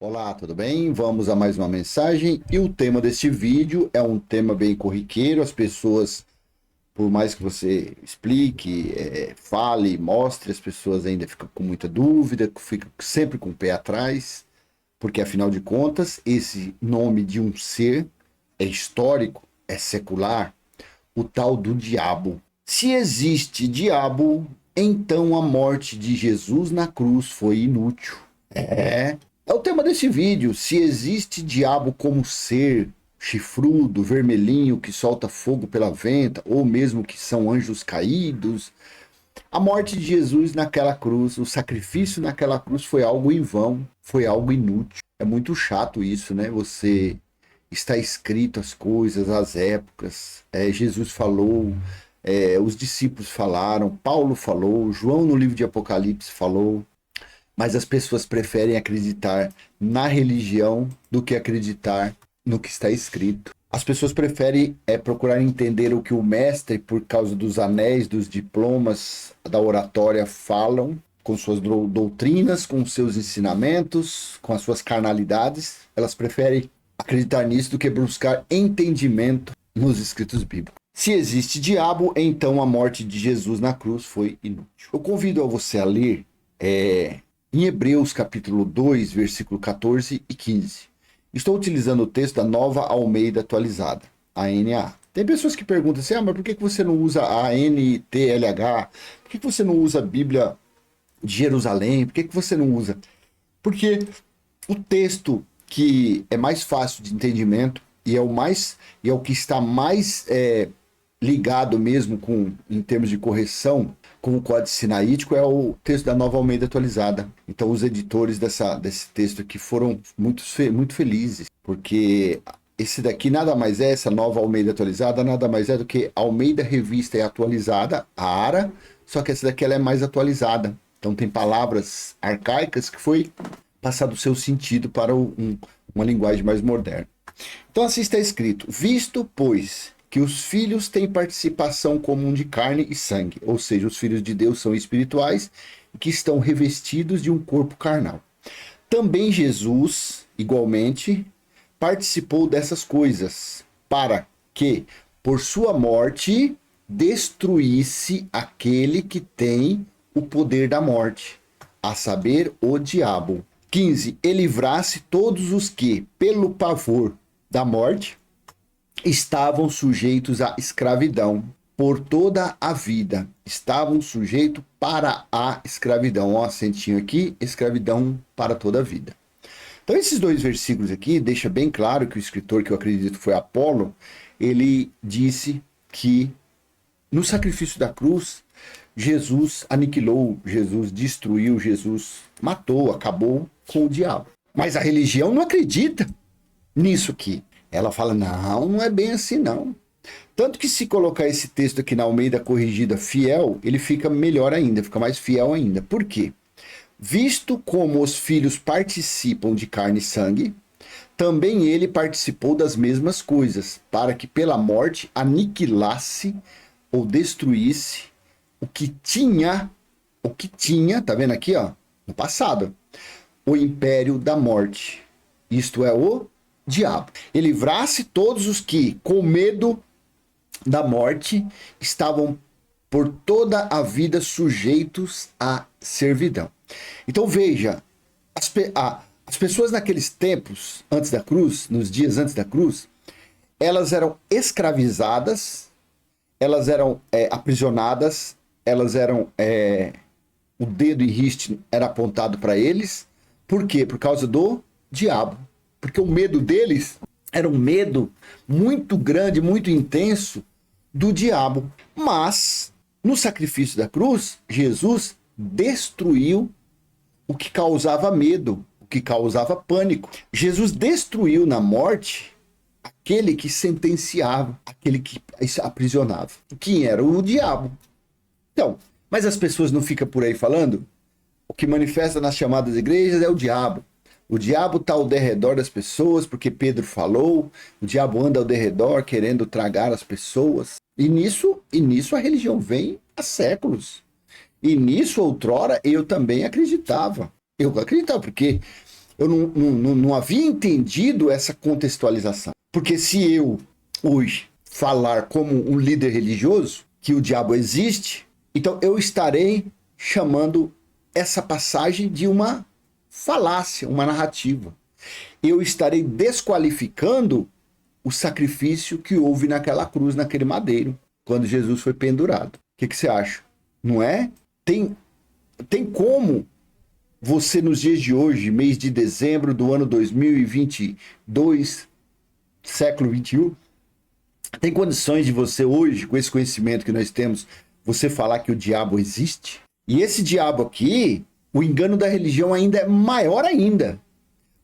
Olá, tudo bem? Vamos a mais uma mensagem e o tema deste vídeo é um tema bem corriqueiro. As pessoas, por mais que você explique, fale, mostre, as pessoas ainda ficam com muita dúvida, ficam sempre com o pé atrás, porque afinal de contas, esse nome de um ser é histórico, é secular, o tal do diabo. Se existe diabo, então a morte de Jesus na cruz foi inútil. É o tema desse vídeo. Se existe diabo como ser chifrudo, vermelhinho, que solta fogo pela venta, ou mesmo que são anjos caídos, a morte de Jesus naquela cruz, o sacrifício naquela cruz foi algo em vão, foi algo inútil. É muito chato isso, né? Você está escrito as coisas, as épocas. Jesus falou, os discípulos falaram, Paulo falou, João no livro de Apocalipse falou. Mas as pessoas preferem acreditar na religião do que acreditar no que está escrito. As pessoas preferem procurar entender o que o mestre, por causa dos anéis, dos diplomas da oratória, falam, com suas doutrinas, com seus ensinamentos, com as suas carnalidades. Elas preferem acreditar nisso do que buscar entendimento nos escritos bíblicos. Se existe diabo, então a morte de Jesus na cruz foi inútil. Eu convido a você a ler em Hebreus capítulo 2, versículo 14 e 15. Estou utilizando o texto da Nova Almeida Atualizada, ANA. Tem pessoas que perguntam assim, mas por que você não usa a NTLH? Por que você não usa a Bíblia de Jerusalém? Por que você não usa? Porque o texto que é mais fácil de entendimento e é o que está mais ligado mesmo em termos de correção com o Códice Sinaítico é o texto da Nova Almeida Atualizada. Então os editores desse texto aqui foram muito felizes, porque esse daqui nada mais é, essa Nova Almeida Atualizada, nada mais é do que Almeida Revista e Atualizada, a ARA, só que essa daqui ela é mais atualizada. Então tem palavras arcaicas que foi passado o seu sentido para uma linguagem mais moderna. Então assim está escrito: visto, pois, que os filhos têm participação comum de carne e sangue, ou seja, os filhos de Deus são espirituais e que estão revestidos de um corpo carnal. Também Jesus, igualmente, participou dessas coisas, para que, por sua morte, destruísse aquele que tem o poder da morte, a saber, o diabo. 15. E livrasse todos os que, pelo pavor da morte, estavam sujeitos à escravidão por toda a vida. Estavam sujeitos para a escravidão. Ó, acentinho aqui, escravidão para toda a vida. Então esses dois versículos aqui deixa bem claro que o escritor, que eu acredito foi Apolo, ele disse que no sacrifício da cruz, Jesus aniquilou, Jesus destruiu, Jesus matou, acabou com o diabo. Mas a religião não acredita nisso aqui. Ela fala, não é bem assim não. Tanto que se colocar esse texto aqui na Almeida Corrigida fiel, ele fica melhor ainda, fica mais fiel ainda. Por quê? Visto como os filhos participam de carne e sangue, também ele participou das mesmas coisas, para que pela morte aniquilasse ou destruísse o que tinha, tá vendo aqui, ó, no passado, o império da morte. Isto é o diabo. E livrasse todos os que, com medo da morte, estavam por toda a vida sujeitos à servidão. Então veja, as pessoas naqueles tempos, antes da cruz, nos dias antes da cruz, elas eram escravizadas, elas eram aprisionadas, elas eram... o dedo e riste era apontado para eles. Por quê? Por causa do diabo. Porque o medo deles era um medo muito grande, muito intenso do diabo. Mas, no sacrifício da cruz, Jesus destruiu o que causava medo, o que causava pânico. Jesus destruiu na morte aquele que sentenciava, aquele que aprisionava. Quem era? O diabo. Então, mas as pessoas não ficam por aí falando? O que manifesta nas chamadas igrejas é o diabo. O diabo está ao derredor das pessoas, porque Pedro falou, o diabo anda ao derredor querendo tragar as pessoas. E nisso a religião vem há séculos. E nisso, outrora, eu também acreditava. Eu acreditava, porque Eu não havia entendido essa contextualização. Porque se eu, hoje, falar como um líder religioso que o diabo existe, então eu estarei chamando essa passagem de uma falácia, uma narrativa. Eu estarei desqualificando o sacrifício que houve naquela cruz, naquele madeiro, quando Jesus foi pendurado. O que você acha? Não é? Tem como você, nos dias de hoje, mês de dezembro do ano 2022, século 21, tem condições de você hoje, com esse conhecimento que nós temos, você falar que o diabo existe? E esse diabo aqui, o engano da religião ainda é maior ainda.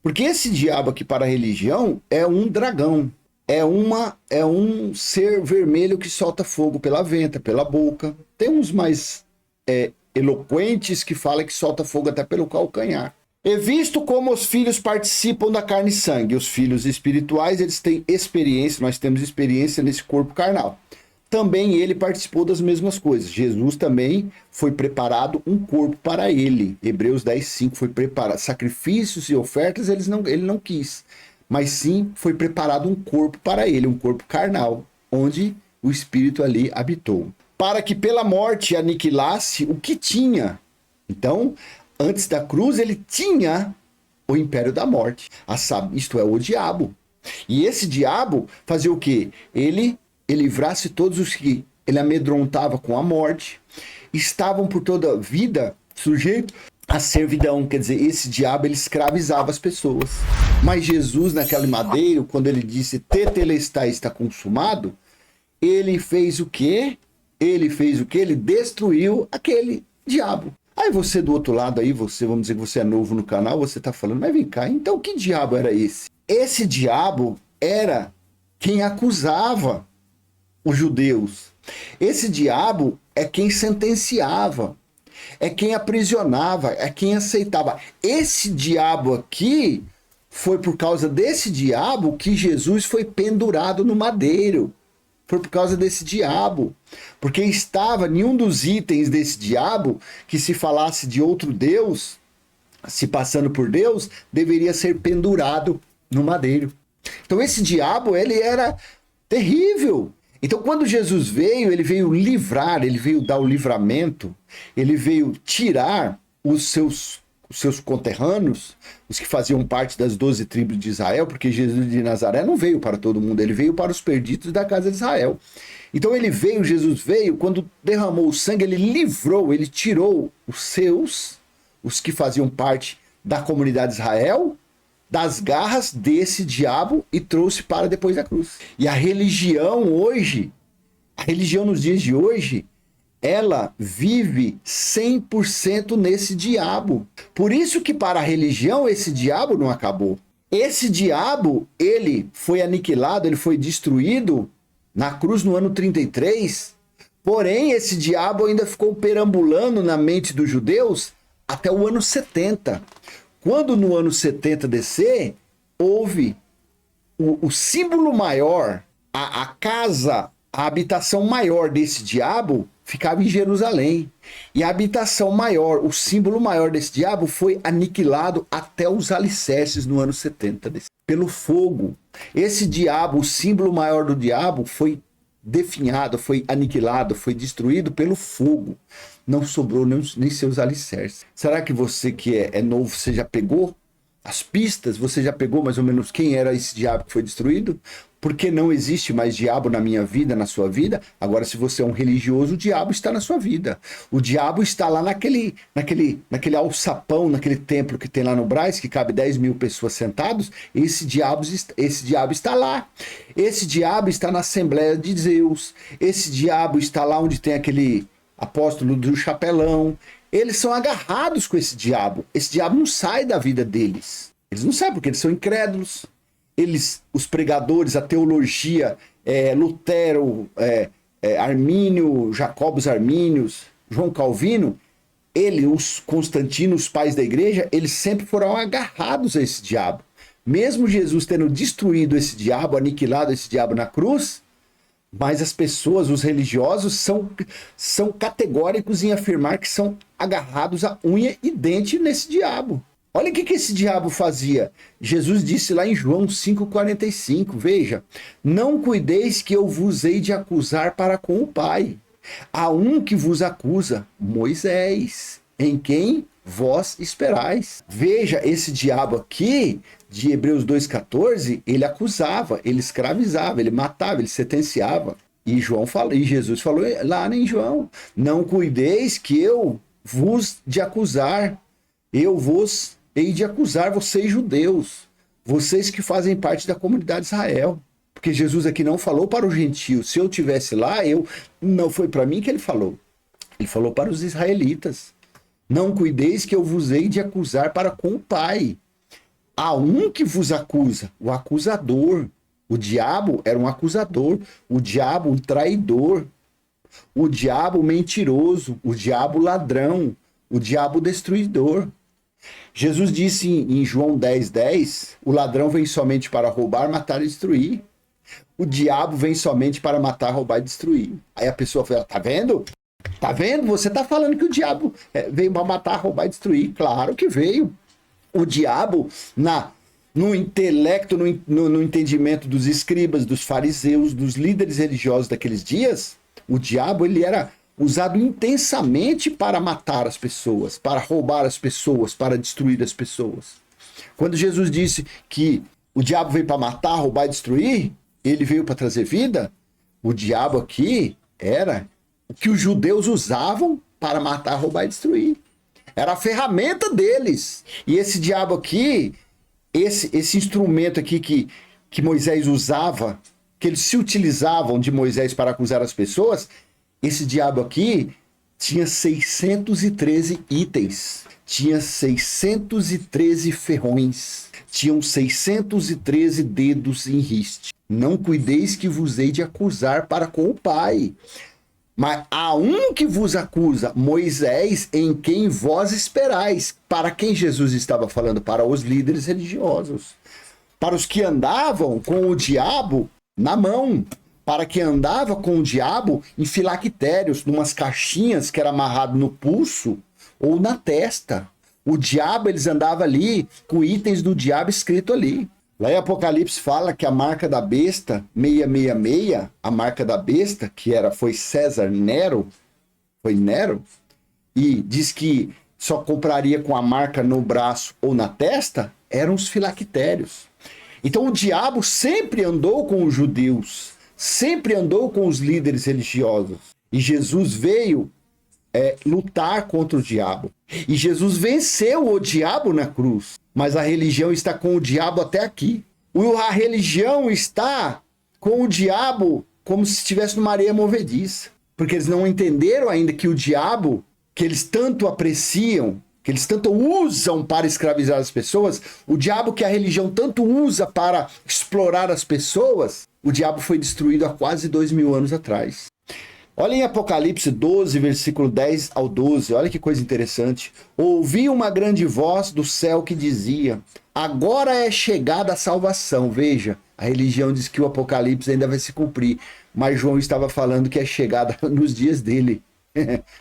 Porque esse diabo aqui para a religião é um dragão. É um ser vermelho que solta fogo pela venta, pela boca. Tem uns mais eloquentes que falam que solta fogo até pelo calcanhar. É visto como os filhos participam da carne e sangue. Os filhos espirituais, eles têm experiência, nós temos experiência nesse corpo carnal. Também ele participou das mesmas coisas. Jesus também foi preparado um corpo para ele. Hebreus 10:5 foi preparado. Sacrifícios e ofertas ele não quis. Mas sim foi preparado um corpo para ele, um corpo carnal, onde o Espírito ali habitou. Para que pela morte aniquilasse o que tinha. Então, antes da cruz, ele tinha o império da morte. Isto é, o diabo. E esse diabo fazia o quê? Ele livrasse todos os que ele amedrontava com a morte, estavam por toda a vida sujeitos à servidão. Quer dizer, esse diabo, ele escravizava as pessoas. Mas Jesus, naquele madeiro, quando ele disse tetelestai, está consumado, ele fez o quê? Ele destruiu aquele diabo. Aí você do outro lado aí, vamos dizer que você é novo no canal, você tá falando, mas vem cá, então que diabo era esse? Esse diabo era quem acusava os judeus. Esse diabo é quem sentenciava, é quem aprisionava, é quem aceitava. Esse diabo aqui, foi por causa desse diabo que Jesus foi pendurado no madeiro. Foi por causa desse diabo. Porque estava em um dos itens desse diabo que, se falasse de outro Deus, se passando por Deus, deveria ser pendurado no madeiro. Então esse diabo, ele era terrível. Então quando Jesus veio, ele veio livrar, ele veio dar o livramento, ele veio tirar os seus conterrâneos, os que faziam parte das 12 tribos de Israel, porque Jesus de Nazaré não veio para todo mundo, ele veio para os perdidos da casa de Israel. Então Jesus veio, quando derramou o sangue, ele livrou, ele tirou os que faziam parte da comunidade de Israel, das garras desse diabo e trouxe para depois da cruz. E a religião nos dias de hoje, ela vive 100% nesse diabo. Por isso que para a religião esse diabo não acabou. Esse diabo, ele foi aniquilado, ele foi destruído na cruz no ano 33. Porém, esse diabo ainda ficou perambulando na mente dos judeus até o ano 70. Quando no ano 70 descer, houve o símbolo maior, a casa, a habitação maior desse diabo ficava em Jerusalém. E a habitação maior, o símbolo maior desse diabo foi aniquilado até os alicerces no ano 70, pelo fogo. Esse diabo, o símbolo maior do diabo, foi definhado, foi aniquilado, foi destruído pelo fogo. Não sobrou nem seus alicerces. Será que você que é novo, você já pegou as pistas? Você já pegou mais ou menos quem era esse diabo que foi destruído? Porque não existe mais diabo na minha vida, na sua vida. Agora, se você é um religioso, o diabo está na sua vida. O diabo está lá naquele alçapão, naquele templo que tem lá no Brás, que cabe 10 mil pessoas sentados. Esse diabo está lá. Esse diabo está na Assembleia de Zeus. Esse diabo está lá onde tem aquele apóstolo do chapelão. Eles são agarrados com esse diabo. Esse diabo não sai da vida deles. Eles não saem porque eles são incrédulos. Os pregadores, a teologia, Lutero, Armínio, Jacobus Armínios, João Calvino, os Constantino, os pais da igreja, eles sempre foram agarrados a esse diabo. Mesmo Jesus tendo destruído esse diabo, aniquilado esse diabo na cruz, mas as pessoas, os religiosos, são categóricos em afirmar que são agarrados a unha e dente nesse diabo. Olha o que esse diabo fazia. Jesus disse lá em João 5,45, veja, não cuideis que eu vos hei de acusar para com o Pai. Há um que vos acusa, Moisés, em quem vós esperais. Veja, esse diabo aqui, de Hebreus 2,14, ele acusava, ele escravizava, ele matava, ele sentenciava. E Jesus falou lá em João, não cuideis que eu vos de acusar, eu vos hei de acusar vocês judeus, vocês que fazem parte da comunidade de Israel. Porque Jesus aqui não falou para os gentios. Se eu tivesse lá, não foi para mim que ele falou. Ele falou para os israelitas. Não cuideis que eu vos hei de acusar para com o Pai. Há um que vos acusa, o acusador. O diabo era um acusador. O diabo um traidor. O diabo mentiroso. O diabo ladrão. O diabo destruidor. Jesus disse em João 10,10, o ladrão vem somente para roubar, matar e destruir. O diabo vem somente para matar, roubar e destruir. Aí a pessoa fala, tá vendo? Tá vendo? Você tá falando que o diabo veio para matar, roubar e destruir. Claro que veio. O diabo, no intelecto, no entendimento dos escribas, dos fariseus, dos líderes religiosos daqueles dias, o diabo ele era usado intensamente para matar as pessoas, para roubar as pessoas, para destruir as pessoas. Quando Jesus disse que o diabo veio para matar, roubar e destruir, ele veio para trazer vida, o diabo aqui era o que os judeus usavam para matar, roubar e destruir. Era a ferramenta deles. E esse diabo aqui, esse instrumento aqui que Moisés usava, que eles se utilizavam de Moisés para acusar as pessoas, esse diabo aqui tinha 613 itens, tinha 613 ferrões, tinham 613 dedos em riste. Não cuideis que vos hei de acusar para com o Pai. Mas há um que vos acusa, Moisés, em quem vós esperais. Para quem Jesus estava falando? Para os líderes religiosos. Para os que andavam com o diabo na mão. Para que andava com o diabo em filactérios, numas caixinhas que era amarrado no pulso ou na testa. O diabo, eles andavam ali com itens do diabo escrito ali. Lá em Apocalipse fala que a marca da besta, 666, a marca da besta, foi César Nero, foi Nero, e diz que só compraria com a marca no braço ou na testa, eram os filactérios. Então o diabo sempre andou com os judeus, sempre andou com os líderes religiosos. E Jesus veio lutar contra o diabo. E Jesus venceu o diabo na cruz. Mas a religião está com o diabo até aqui. A religião está com o diabo como se estivesse numa areia movediça. Porque eles não entenderam ainda que o diabo, que eles tanto apreciam, que eles tanto usam para escravizar as pessoas, o diabo que a religião tanto usa para explorar as pessoas, o diabo foi destruído há quase 2000 anos atrás. Olha em Apocalipse 12, versículo 10 ao 12, olha que coisa interessante. Ouvi uma grande voz do céu que dizia, agora é chegada a salvação. Veja, a religião diz que o Apocalipse ainda vai se cumprir, mas João estava falando que é chegada nos dias dele,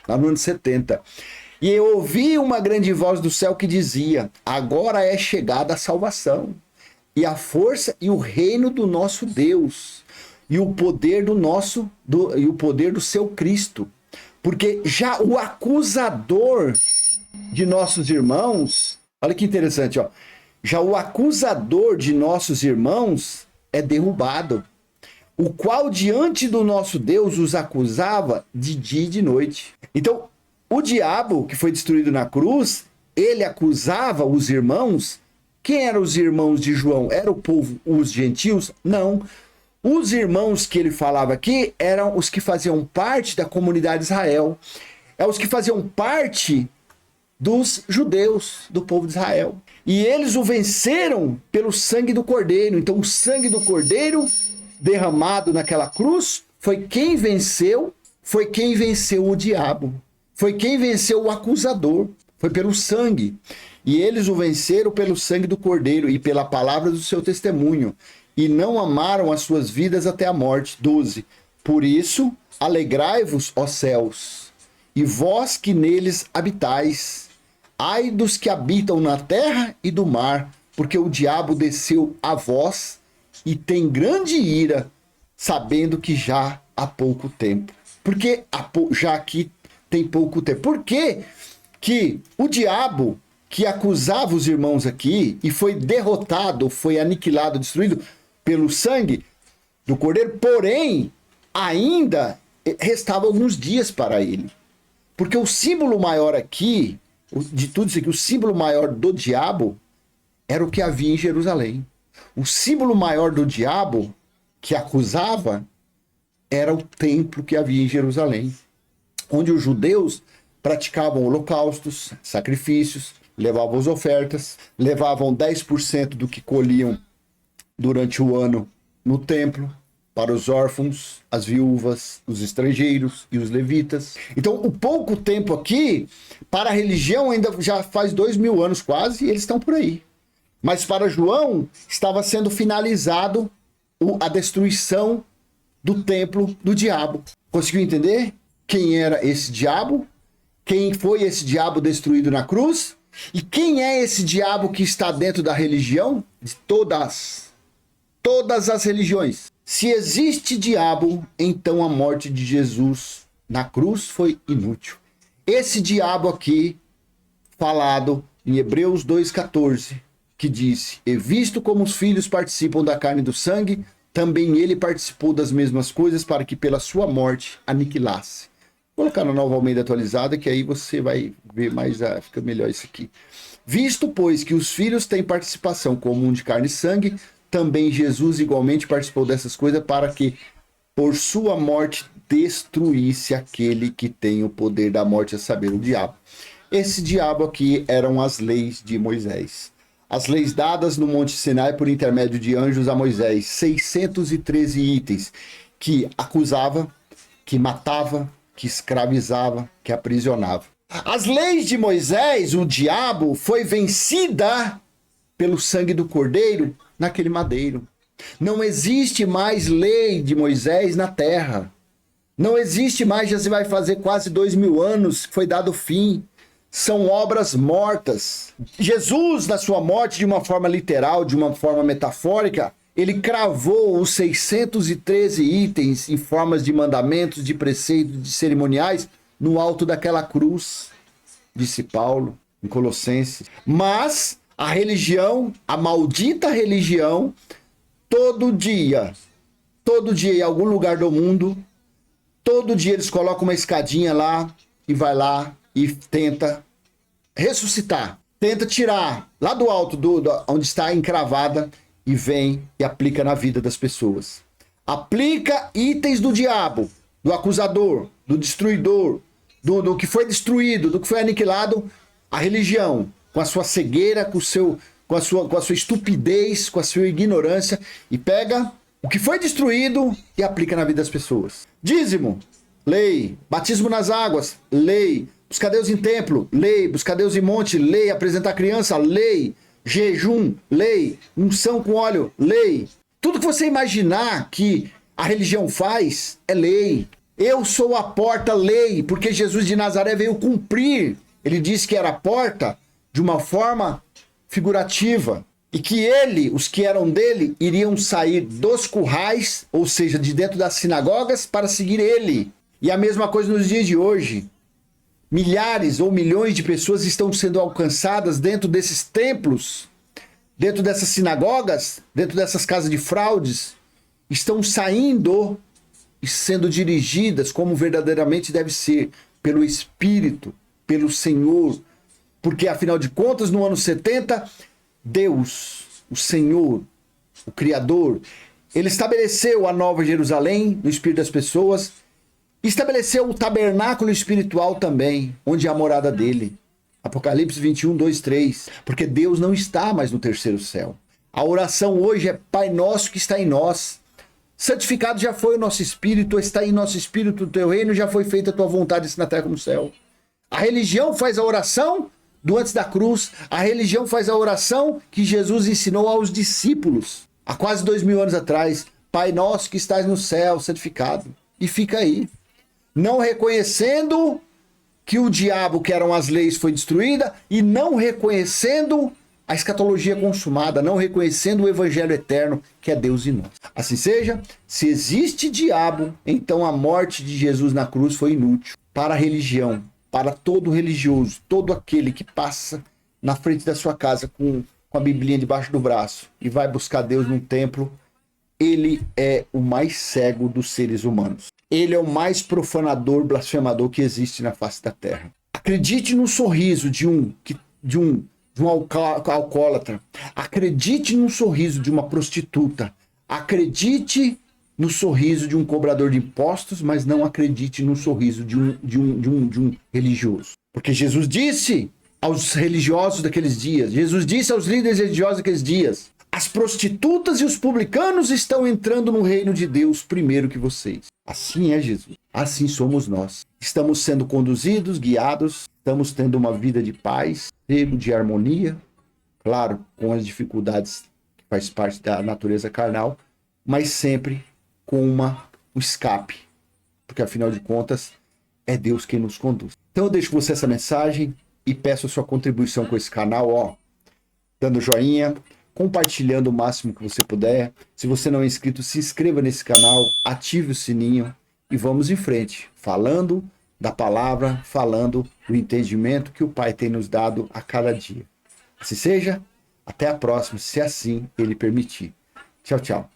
lá no ano 70. E eu ouvi uma grande voz do céu que dizia, agora é chegada a salvação, e a força e o reino do nosso Deus, e o poder e o poder do seu Cristo. Porque já o acusador de nossos irmãos, olha que interessante, ó. Já o acusador de nossos irmãos é derrubado, o qual diante do nosso Deus os acusava de dia e de noite. Então, o diabo que foi destruído na cruz, ele acusava os irmãos. Quem eram os irmãos de João? Era o povo, os gentios? Não. Os irmãos que ele falava aqui eram os que faziam parte da comunidade de Israel. É os que faziam parte dos judeus, do povo de Israel. E eles o venceram pelo sangue do Cordeiro. Então o sangue do Cordeiro derramado naquela cruz foi quem venceu o diabo. Foi quem venceu o acusador. Foi pelo sangue. E eles o venceram pelo sangue do Cordeiro e pela palavra do seu testemunho. E não amaram as suas vidas até a morte. 12. Por isso, alegrai-vos, ó céus, e vós que neles habitais. ai dos que habitam na terra e do mar, porque o diabo desceu a vós e tem grande ira, sabendo que já há pouco tempo. Porque já aqui tem pouco tempo. Por que que o diabo que acusava os irmãos aqui e foi derrotado, foi aniquilado, destruído pelo sangue do Cordeiro, porém, ainda restavam alguns dias para ele. Porque o símbolo maior aqui, de tudo isso aqui, o símbolo maior do diabo era o que havia em Jerusalém. O símbolo maior do diabo que acusava era o templo que havia em Jerusalém, onde os judeus praticavam holocaustos, sacrifícios, levavam as ofertas, levavam 10% do que colhiam durante o ano no templo, para os órfãos, as viúvas, os estrangeiros e os levitas. Então, o pouco tempo aqui, para a religião, ainda já faz 2000 anos quase, e eles estão por aí. Mas para João, estava sendo finalizado a destruição do templo do diabo. Conseguiu entender quem era esse diabo? Quem foi esse diabo destruído na cruz? E quem é esse diabo que está dentro da religião? De todas as religiões. Se existe diabo, então a morte de Jesus na cruz foi inútil. Esse diabo aqui, falado em Hebreus 2,14, que disse: e visto como os filhos participam da carne e do sangue, também ele participou das mesmas coisas para que pela sua morte aniquilasse. Vou colocar na Nova Almeida atualizada, que aí você vai ver mais, fica melhor isso aqui. Visto, pois, que os filhos têm participação comum de carne e sangue, também Jesus igualmente participou dessas coisas para que, por sua morte, destruísse aquele que tem o poder da morte, a saber, o diabo. Esse diabo aqui eram as leis de Moisés. As leis dadas no Monte Sinai por intermédio de anjos a Moisés. 613 itens que acusava, que matava, que escravizava, que aprisionava. As leis de Moisés, o diabo, foi vencida pelo sangue do Cordeiro naquele madeiro. Não existe mais lei de Moisés na terra. Não existe mais, já se vai fazer quase 2000 anos que foi dado fim. São obras mortas. Jesus, na sua morte, de uma forma literal, de uma forma metafórica, ele cravou os 613 itens em formas de mandamentos, de preceitos, de cerimoniais, no alto daquela cruz, disse Paulo, em Colossenses. Mas a religião, a maldita religião, todo dia, em algum lugar do mundo, todo dia eles colocam uma escadinha lá e vai lá e tenta ressuscitar, tenta tirar lá do alto, onde está encravada, e vem e aplica na vida das pessoas. Aplica itens do diabo, do acusador, do destruidor, do que foi destruído, do que foi aniquilado, a religião, com a sua cegueira, com a sua estupidez, com a sua ignorância, e pega o que foi destruído e aplica na vida das pessoas. Dízimo, lei. Batismo nas águas, lei. Buscar Deus em templo, lei. Buscar Deus em monte, lei. Apresentar criança, lei. Jejum, lei. Unção com óleo, lei. Tudo que você imaginar que a religião faz é lei. Eu sou a porta, lei, porque Jesus de Nazaré veio cumprir. Ele disse que era a porta de uma forma figurativa. E que ele, os que eram dele, iriam sair dos currais, ou seja, de dentro das sinagogas, para seguir ele. E a mesma coisa nos dias de hoje. Milhares ou milhões de pessoas estão sendo alcançadas dentro desses templos, dentro dessas sinagogas, dentro dessas casas de fraudes, estão saindo e sendo dirigidas como verdadeiramente deve ser, pelo Espírito, pelo Senhor. Porque, afinal de contas, no ano 70, Deus, o Senhor, o Criador, ele estabeleceu a Nova Jerusalém no espírito das pessoas, estabeleceu o tabernáculo espiritual também, onde é a morada dele. Apocalipse 21, 2, 3. Porque Deus não está mais no terceiro céu. A oração hoje é Pai Nosso que está em nós. Santificado já foi o nosso espírito, está em nosso espírito o teu reino, já foi feita a tua vontade, assim na terra como no céu. A religião faz a oração do antes da cruz. A religião faz a oração que Jesus ensinou aos discípulos há quase 2000 anos atrás. Pai Nosso que estás no céu, santificado. E fica aí. Não reconhecendo que o diabo, que eram as leis, foi destruída, e não reconhecendo a escatologia consumada, não reconhecendo o evangelho eterno, que é Deus em nós. Assim seja, se existe diabo, então a morte de Jesus na cruz foi inútil para a religião, para todo religioso, todo aquele que passa na frente da sua casa com a Biblinha debaixo do braço e vai buscar Deus num templo. Ele é o mais cego dos seres humanos. Ele é o mais profanador, blasfemador que existe na face da terra. Acredite no sorriso de um alcoólatra. Acredite no sorriso de uma prostituta. Acredite no sorriso de um cobrador de impostos, mas não acredite no sorriso de um religioso. Porque Jesus disse aos religiosos daqueles dias, Jesus disse aos líderes religiosos daqueles dias: as prostitutas e os publicanos estão entrando no reino de Deus primeiro que vocês. Assim é Jesus. Assim somos nós. Estamos sendo conduzidos, guiados, estamos tendo uma vida de paz, de harmonia, claro, com as dificuldades que faz parte da natureza carnal, mas sempre com um escape, porque afinal de contas é Deus quem nos conduz. Então eu deixo com você essa mensagem e peço a sua contribuição com esse canal, dando joinha, compartilhando o máximo que você puder. Se você não é inscrito, se inscreva nesse canal, ative o sininho e vamos em frente, falando da palavra, falando do entendimento que o Pai tem nos dado a cada dia. Assim seja, até a próxima, se assim Ele permitir. Tchau, tchau.